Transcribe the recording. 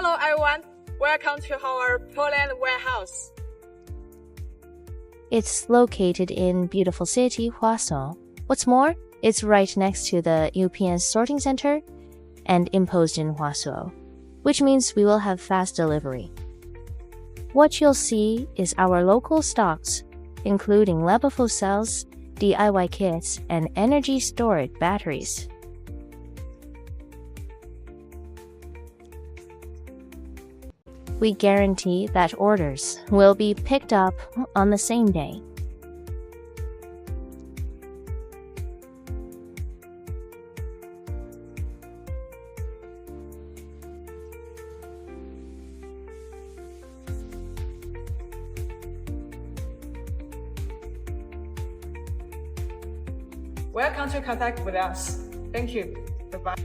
Hello everyone, welcome to our Poland warehouse. It's located in beautiful city Warsaw. What's more, it's right next to the European sorting center and imposed in Warsaw, which means we will have fast delivery. What you'll see is our local stocks, including LiFePO4 cells, DIY kits, and energy storage batteries. We guarantee that orders will be picked up on the same day. Welcome to contact with us. Thank you. Goodbye.